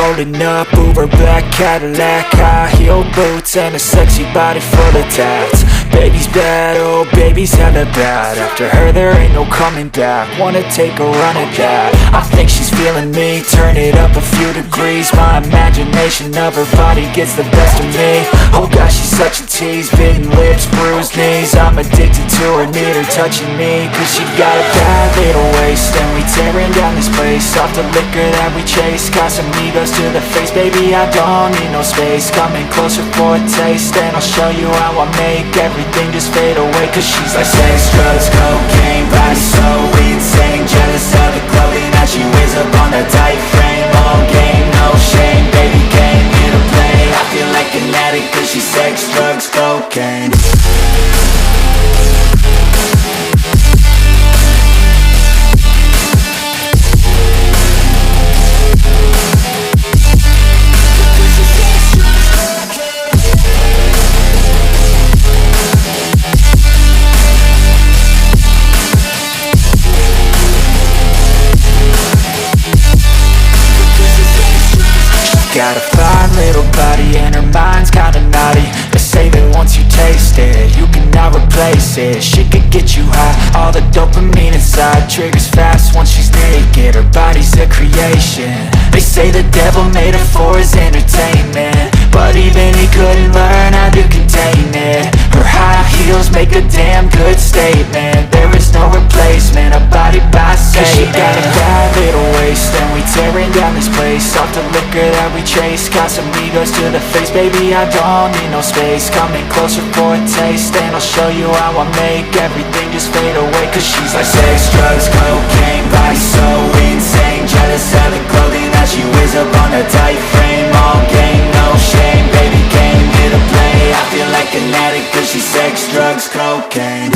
rolling up, Uber black Cadillac, high heel boots and a sexy body full of tats. Baby's bad, oh baby's hella bad. After her there ain't no coming back. Wanna take a run at that. I think she's feeling me, turn it up a few degrees. My imagination of her body gets the best of me. Oh gosh, she's such a tease, bitten lips, bruised knees. I'm addicted to her, need her touching me, cause she got a bad little waist. And we tearing down this place, off the liquor that we chase. Got some egos to the face, baby I don't need no space. Coming closer for a taste, and I'll show you how I make everything just fade away. Cause she's like sex, drugs, cocaine, body so insane. Jealous of the clothing that she wears up on that tight frame. All game, no shame, baby came here to play. I feel like an addict cause she's sex, drugs, cocaine. Got a fine little body and her mind's kinda naughty. They say that once you taste it, you cannot replace it. She could get you high, all the dopamine inside triggers fast once she's naked. Her body's a creation. They say the devil made her for his entertainment, but even he couldn't learn how to contain it. Her high heels make a damn good statement. There is no replacement, a body by Satan. Cause she got a bad little waist, and we tearing down this place, off the liquor that we chase. Got some egos to the face, baby I don't need no space. Coming closer for a taste, and I'll show you how I make everything just fade away. Cause she's like sex, drugs, cocaine, body so insane. Jealous of the clothing that she wears up on her tight frame. All game, no shame, baby came here to play. I feel like an addict cause she's sex, drugs, cocaine.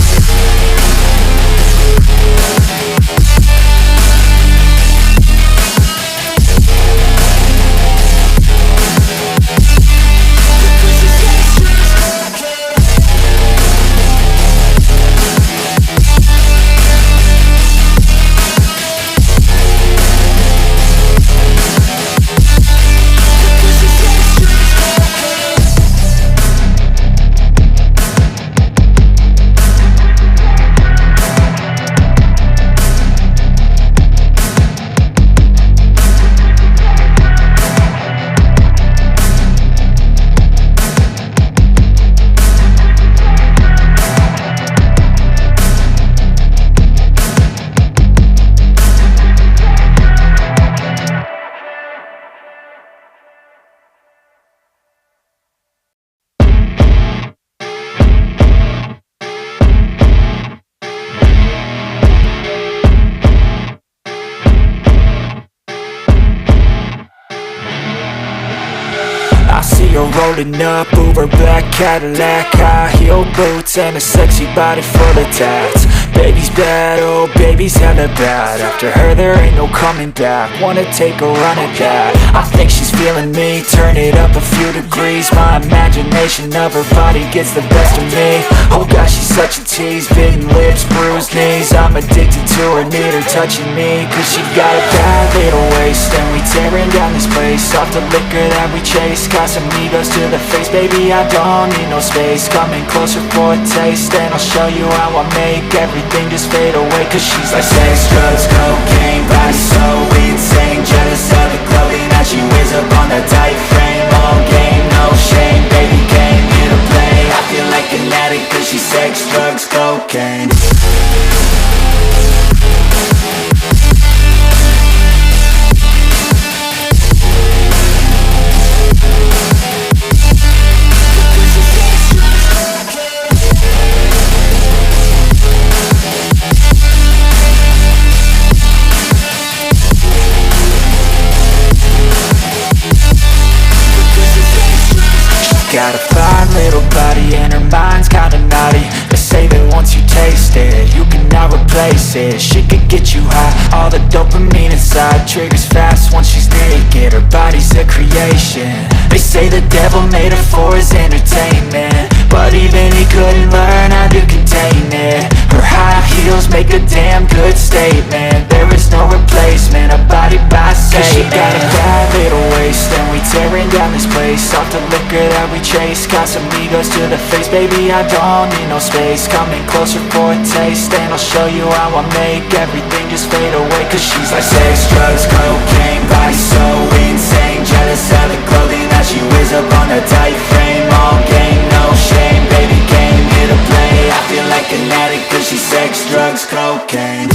You're rolling up, Uber black Cadillac, high heel boots and a sexy body full of tats. Baby's bad, oh baby's hella bad. After her there ain't no coming back. Wanna take a run at that. I think she's feeling me, turn it up a few degrees. My imagination of her body gets the best of me. Oh gosh, she's such a tease, bitten lips, bruised knees. I'm addicted to her, need her touching me, cause she got a bad little waist. And we tearing down this place, off the liquor that we chase. Got some egos to the face, baby I don't need no space. Coming closer for a taste, and I'll show you how I make everything just fade away. Cause she's like sex, drugs, cocaine, body so insane. Jealous of the clothing that she wears up on that tight frame. All game, no shame, baby came here to play. I feel like an addict cause she's sex, drugs, cocaine. Got a fine little body and her mind's kinda naughty. They say that once you taste it, you cannot replace it. She could get you high, all the dopamine inside triggers fast once she's naked. Her body's a creation. They say the devil made her for his entertainment, but even he couldn't learn how to contain it. Her high heels make a damn good statement. There is no replacement, a body by Cause she got a bad little waist, and we tearing down this place. Off the liquor that we chase, Casamigos to the face. Baby, I don't need no space. Coming closer for a taste, and I'll show you how I make everything just fade away. Cause she's like sex, drugs, cocaine, body so insane. Jealous of the clothing that she wears up on her tight frame. All game, no shame, baby came here to play. I feel like an addict cause she's sex, drugs, cocaine.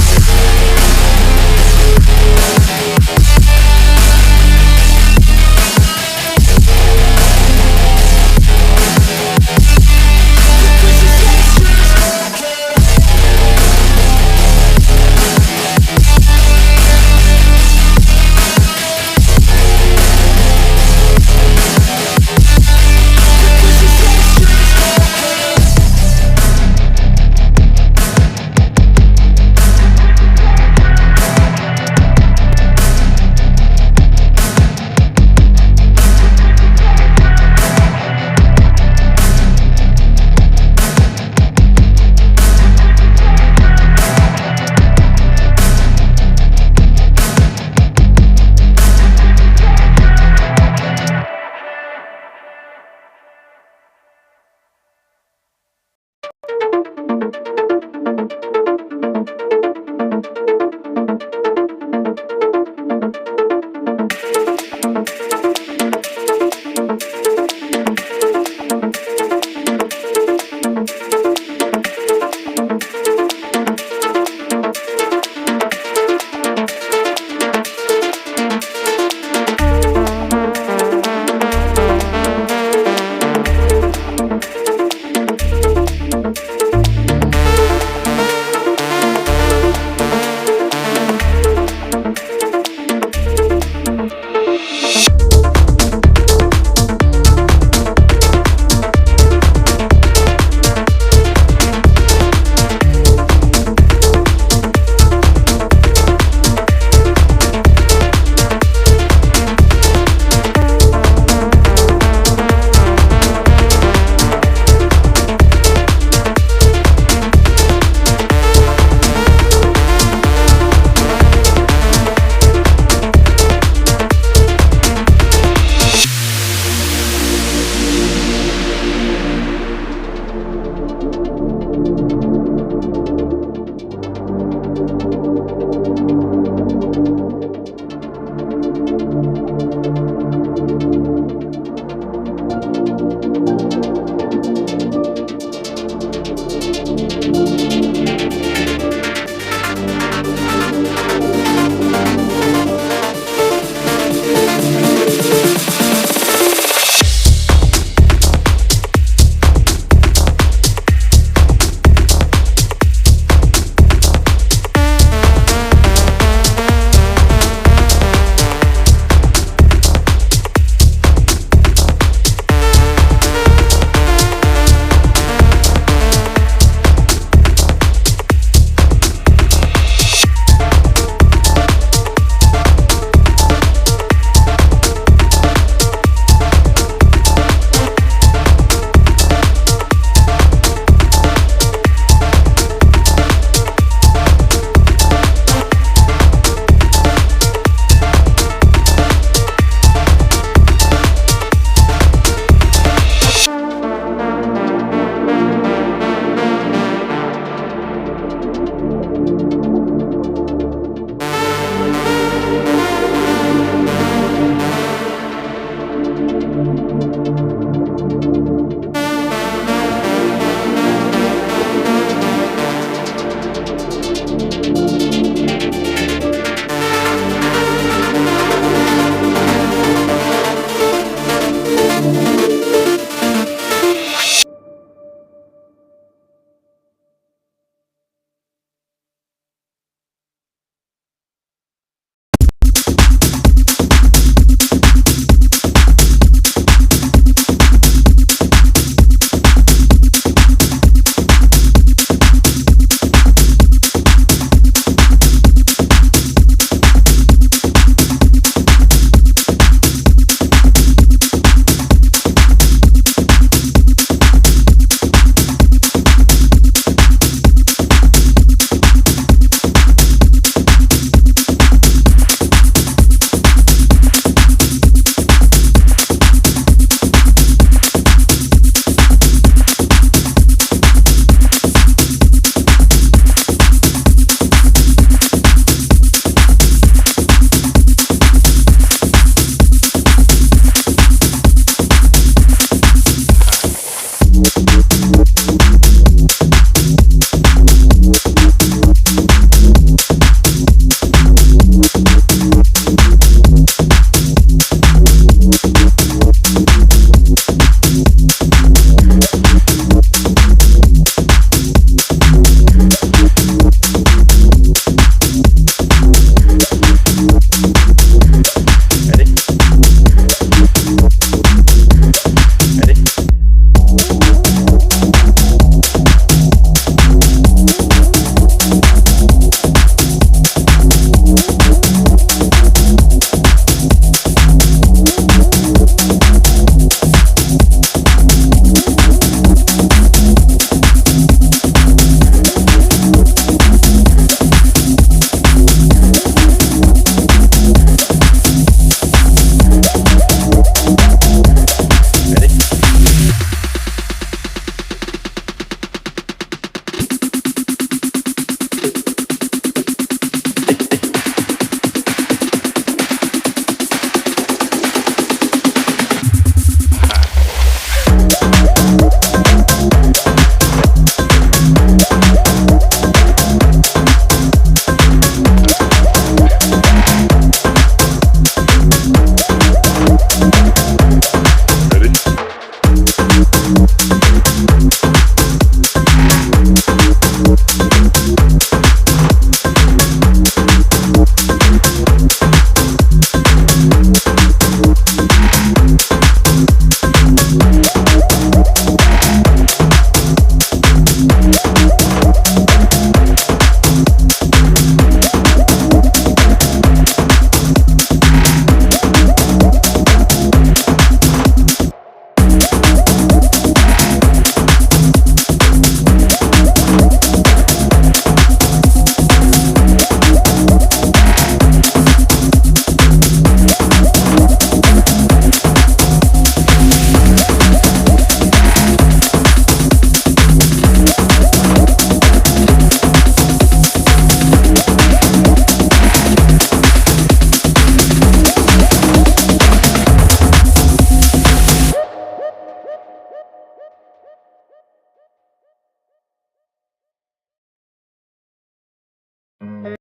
Losing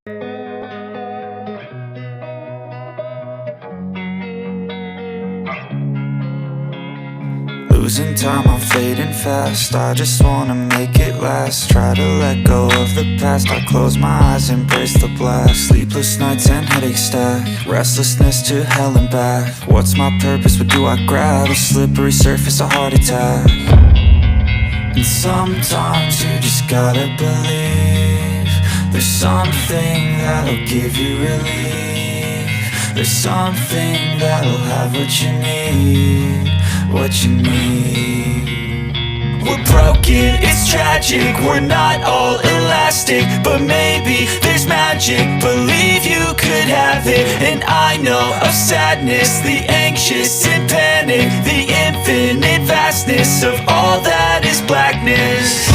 time, I'm fading fast. I just wanna make it last. Try to let go of the past. I close my eyes, embrace the blast. Sleepless nights and headaches stack. Restlessness to hell and back. What's my purpose? What do I grab? A slippery surface, a heart attack. And sometimes you just gotta believe there's something that'll give you relief. There's something that'll have what you need, what you need. We're broken, it's tragic, we're not all elastic, but maybe there's magic, believe you could have it. And I know of sadness, the anxious and panic, the infinite vastness of all that is blackness.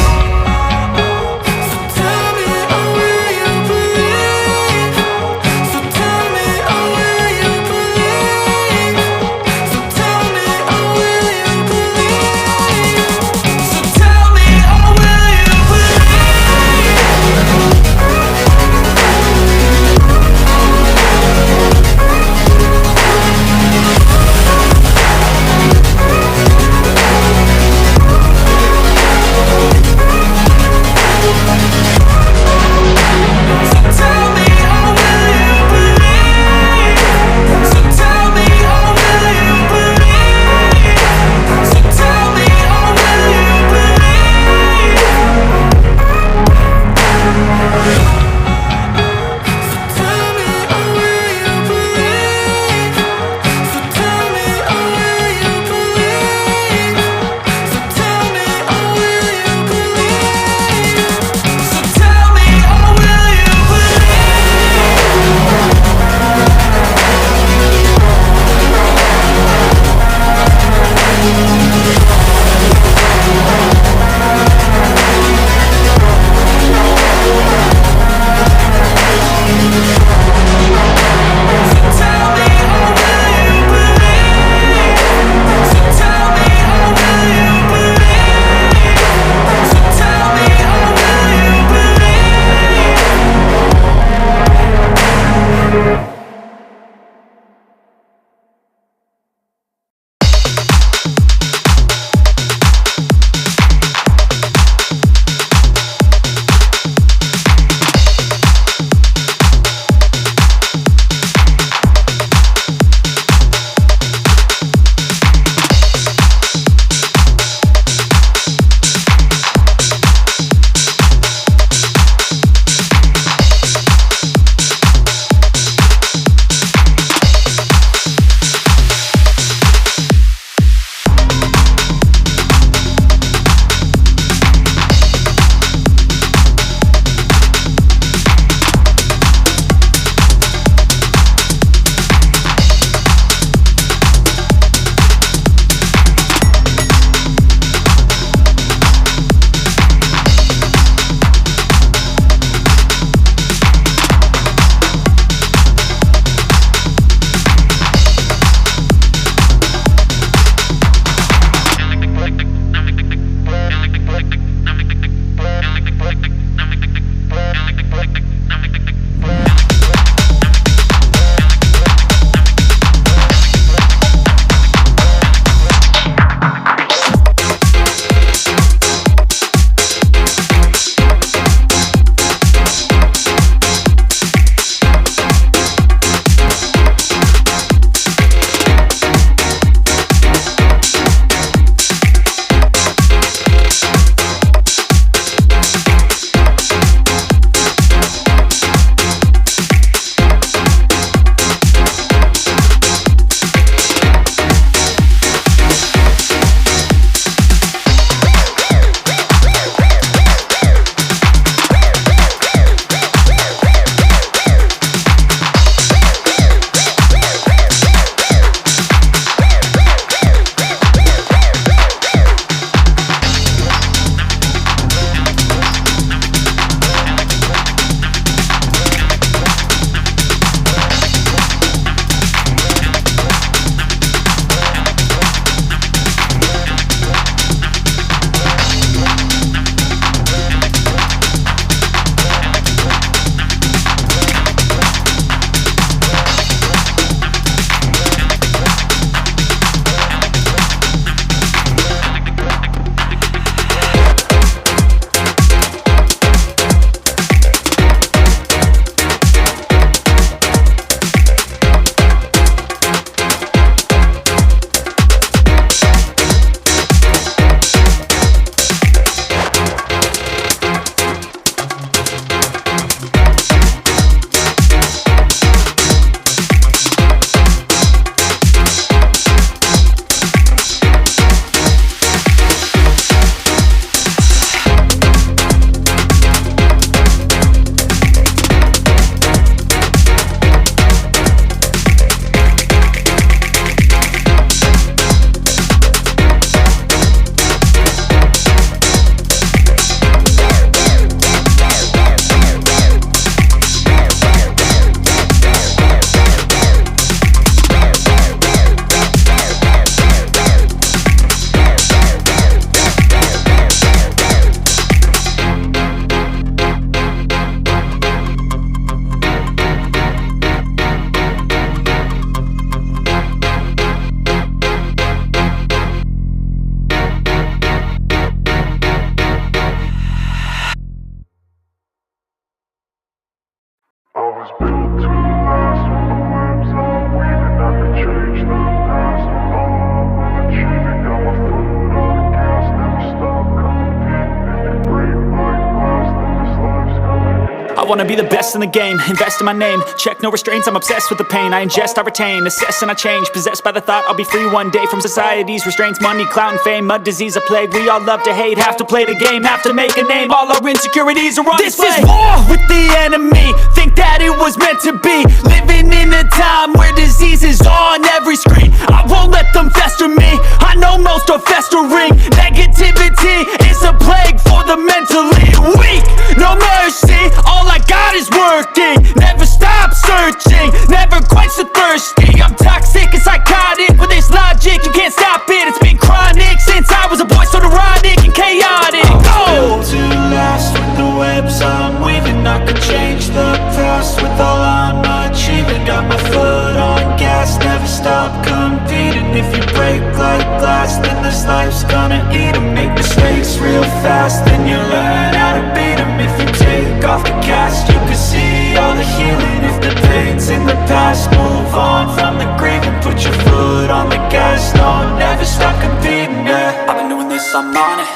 was built to last. With the webs I'm weaving, I could change the past. With all I'm achieving, got my foot on the gas. Never stop competing. If you break like glass, then this life's gonna end. I wanna be the best in the game, invest in my name. Check no restraints, I'm obsessed with the pain. I ingest, I retain, assess and I change. Possessed by the thought I'll be free one day from society's restraints. Money, clout and fame, mud, disease, a plague. We all love to hate, have to play the game, have to make a name. All our insecurities are on display. This is war with the enemy, think that it was meant to be. Living in a time where disease is on every screen. I won't let them fester me, I know most are festering. Negativity is a plague for the mentally weak. No mercy, all I got is working. Never stop searching, never quench the thirsty. I'm toxic and psychotic, with this logic you can't stop it. It's been chronic since I was a boy, so neurotic and chaotic. Built to last. With the webs I'm weaving, I could change the past. With all I'm achieving, got my foot on gas. Never stop competing. If you break like glass, then this life's gonna eat 'em. Make mistakes real fast, then you learn how to beat 'em. If you take off the cast, you can see all the healing. If the pain's in the past, move on from the grieving. Put your foot on the gas, no, never stop competing, yeah. I've been doing this, I'm on it.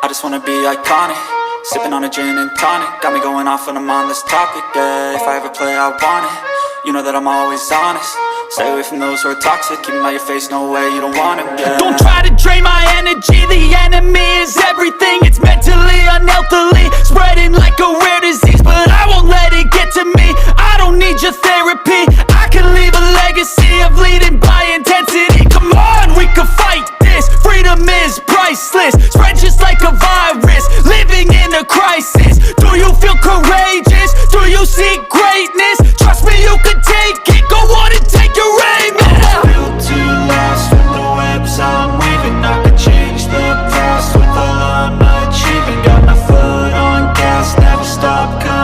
I just wanna be iconic. Sipping on a gin and tonic, got me going off when I'm on this topic, yeah. If I ever play, I want it. You know that I'm always honest. Stay away from those who are toxic. Keep 'em out your face, no way, you don't want it, yeah. Don't try to drain my energy. The enemy is everything. It's mentally, unhealthily, spreading like a rare disease. But I won't let it get to me. I don't need your therapy. I can leave a legacy of leading by intensity. Come on, we can fight this. Freedom is priceless. Spread just like a virus. Living in a crisis. Do you feel courageous? Do you seek greatness? Trust me, you can take it. Go on and take your aim. Yeah. Built to last. With the webs I'm weaving, I could change the past. With all I'm achieving, got my foot on gas. Never stop coming.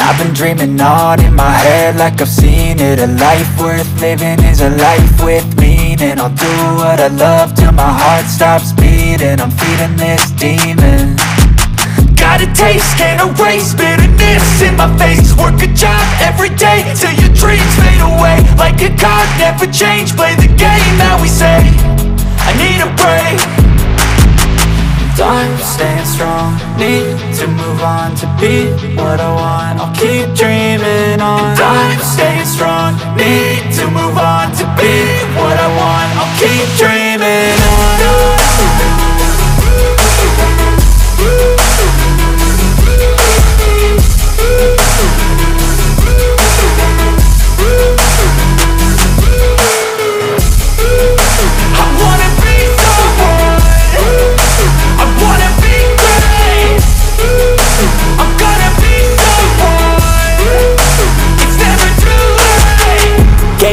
I've been dreaming on in my head like I've seen it. A life worth living is a life with meaning. I'll do what I love till my heart stops beating. I'm feeding this demon. Got a taste, can't erase bitterness in my face. Work a job every day till your dreams fade away. Like a card, never change, play the game that we say. I need a break. I'm staying strong, need to move on to be what I want. I'll keep dreaming on. I'm staying strong, need to move on to be what I want. I'll keep dreaming on.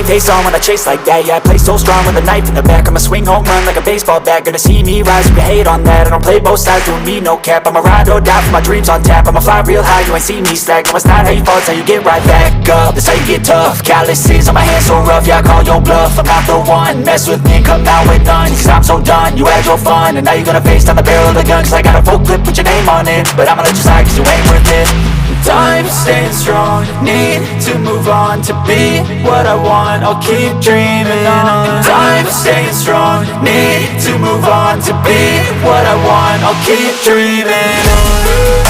Face on when I chase like that. Yeah, I play so strong with a knife in the back. I'ma swing home run like a baseball bat. Gonna see me rise, you can hate on that. I don't play both sides, doing me no cap. I'ma ride or die for my dreams on tap. I'ma fly real high, you ain't see me slack. No, it's not how you fall, it's how you get right back up. That's how you get tough. Calluses on my hands so rough, yeah, I call your bluff. I'm not the one, mess with me, come out with none. Cause I'm so done, you had your fun. And now you're gonna face down the barrel of the gun. Cause I got a full clip, put your name on it. But I'ma let you slide cause you ain't worth it. I'm staying strong, need to move on to be what I want. I'll keep dreaming on. I'm staying strong, need to move on to be what I want. I'll keep dreaming on.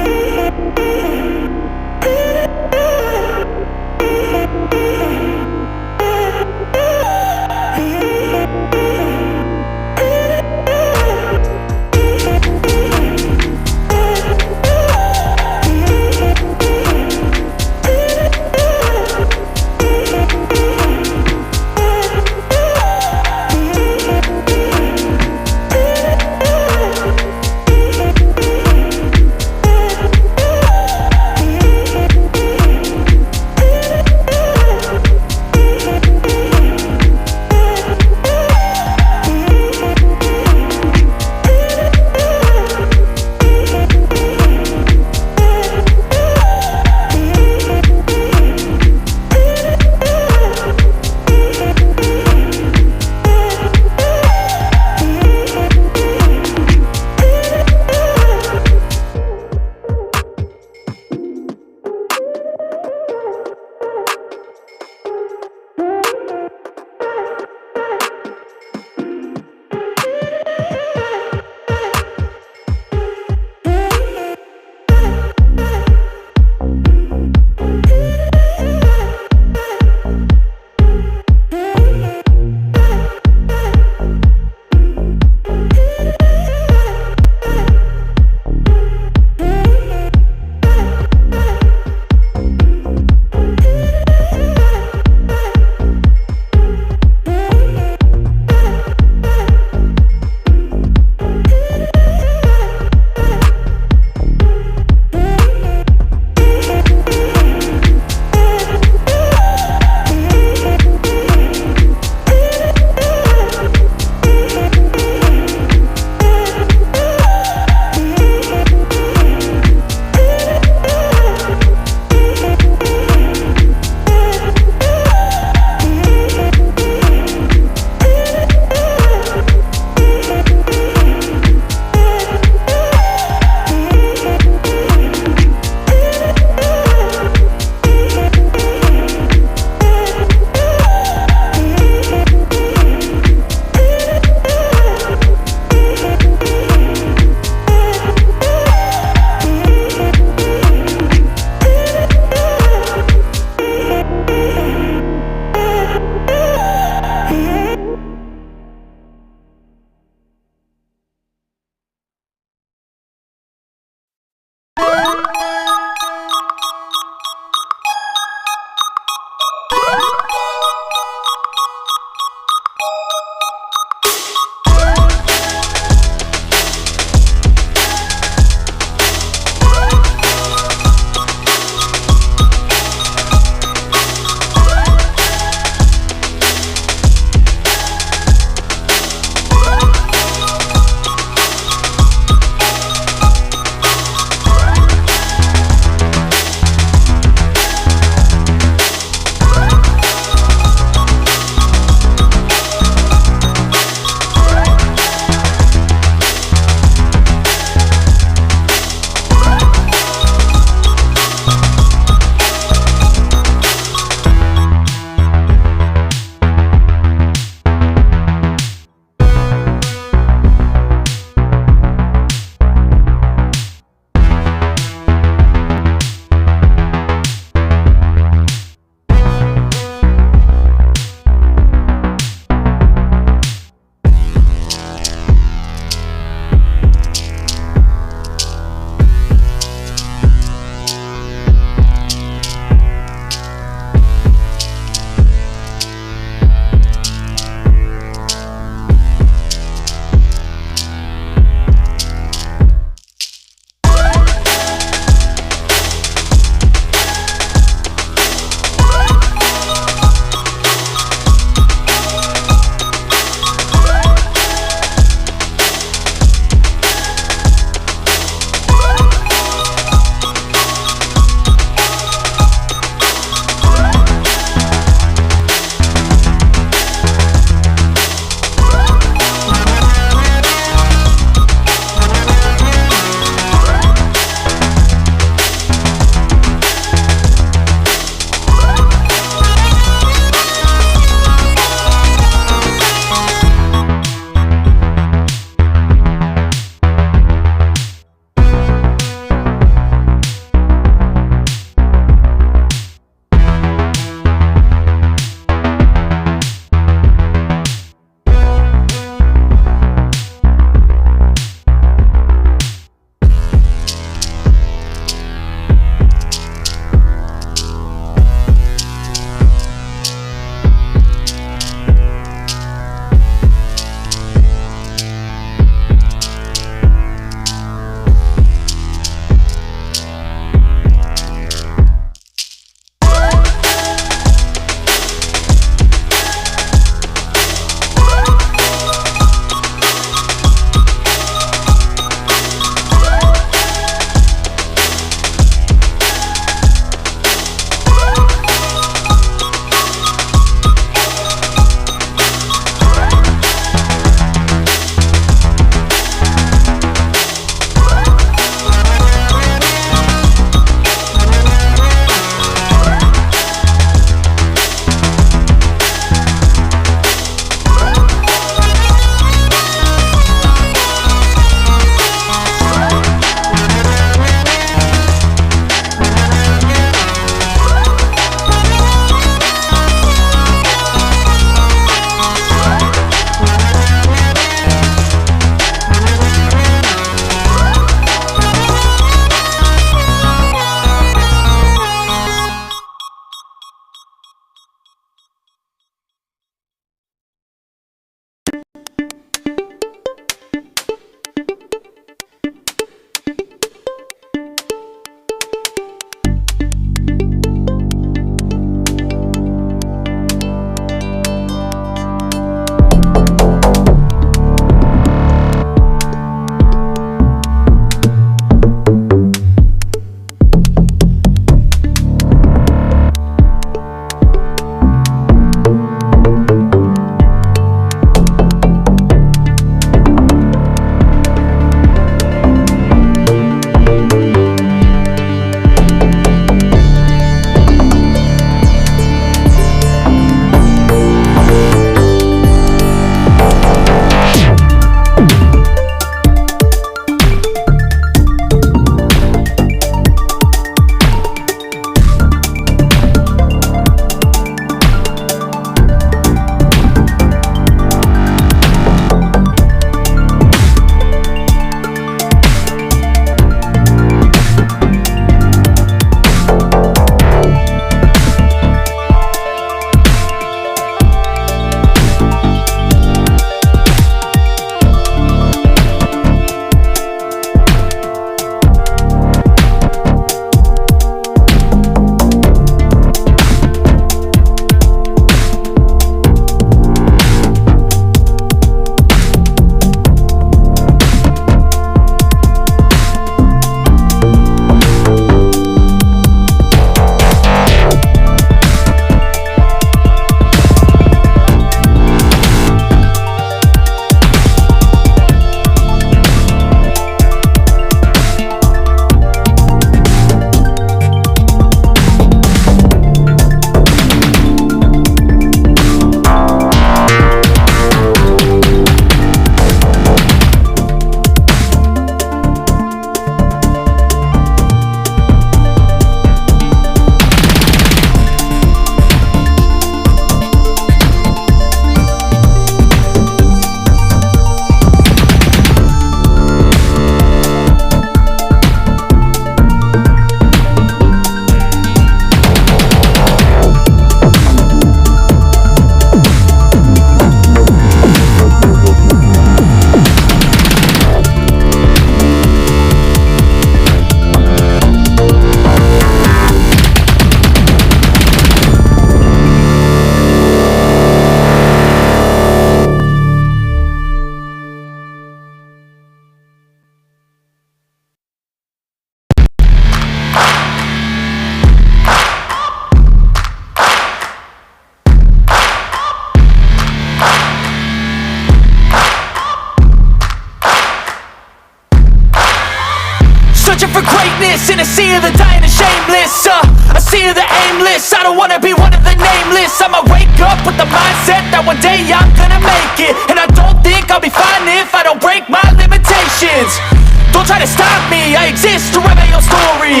Searching for greatness in a sea of the dying and shameless, a sea of the aimless. I don't wanna be one of the nameless. I'ma wake up with the mindset that one day I'm gonna make it. And I don't think I'll be fine if I don't break my limitations. Don't try to stop me, I exist to write my own story.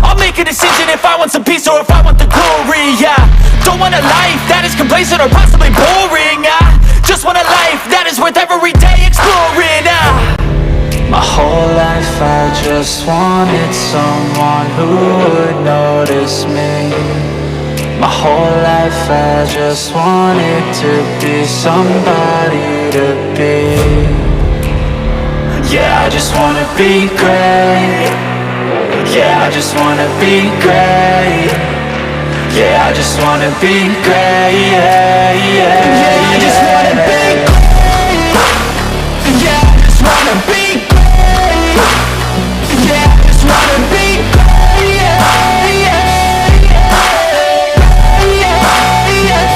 I'll make a decision if I want some peace or if I want the glory, yeah. Don't want a life that is complacent or possibly boring, I just want a life that is worth every day exploring, My whole life I just wanted someone who would notice me. My whole life I just wanted to be somebody to be. Yeah, I just wanna be great. Yeah, I just wanna be great. Yeah, I just wanna be great. Yeah, yeah, I just wanna be great. Yeah, I just wanna be great. Yeah, I just wanna be great. Yeah, yeah, yeah, yeah, yeah.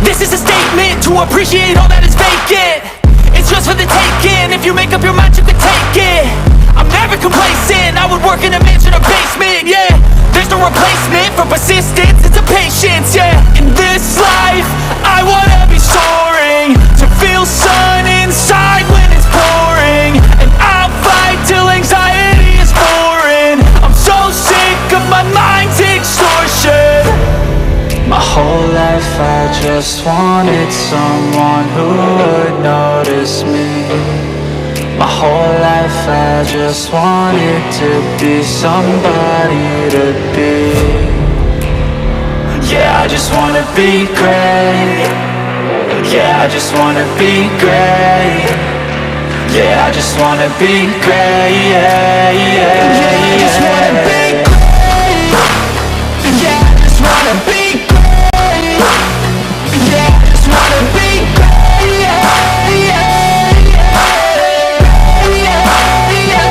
This is a statement to appreciate all that is vacant. It's just for the taking. If you make up your mind, you can take it. I'm never complacent. I would work in a mansion or basement, yeah. There's no replacement for persistence, it's a patience, yeah. In this life, I wanna be soaring, to feel sun inside when it's pouring. And I'll fight till anxiety is foreign. I'm so sick of my mind's extortion. My whole life I just wanted someone who would notice me. My whole life I just wanted to be somebody to be. Yeah, I just wanna be great. Yeah, I just wanna be great. Yeah, I just wanna be great. Yeah, yeah, yeah, I just wanna be great. Yeah, I just wanna be great. Yeah, I just wanna be great. Yeah, yeah, yeah, yeah, yeah.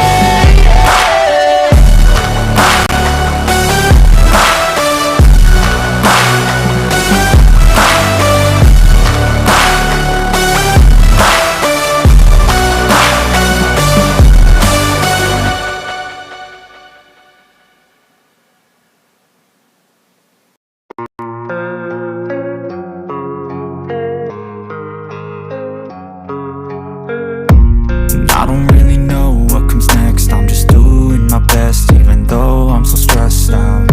I don't really know what comes next. I'm just doing my best, even though I'm so stressed out.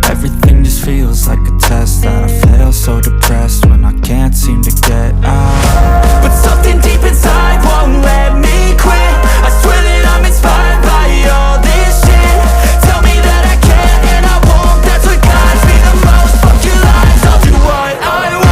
Everything just feels like a test that I fail, so depressed when I can't seem to get out. But something deep inside won't let me quit. I swear that I'm inspired by all this shit. Tell me that I can and I won't. That's what guides me the most. Fuck your lies, I'll do what I want.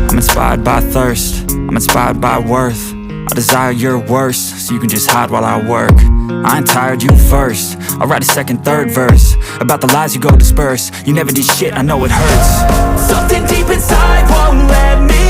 I'm inspired by thirst, I'm inspired by worth. I desire your worst, so you can just hide while I work. I ain't tired, you first. I'll write a second, third verse about the lies you go disperse. You never did shit, I know it hurts. Something deep inside won't let me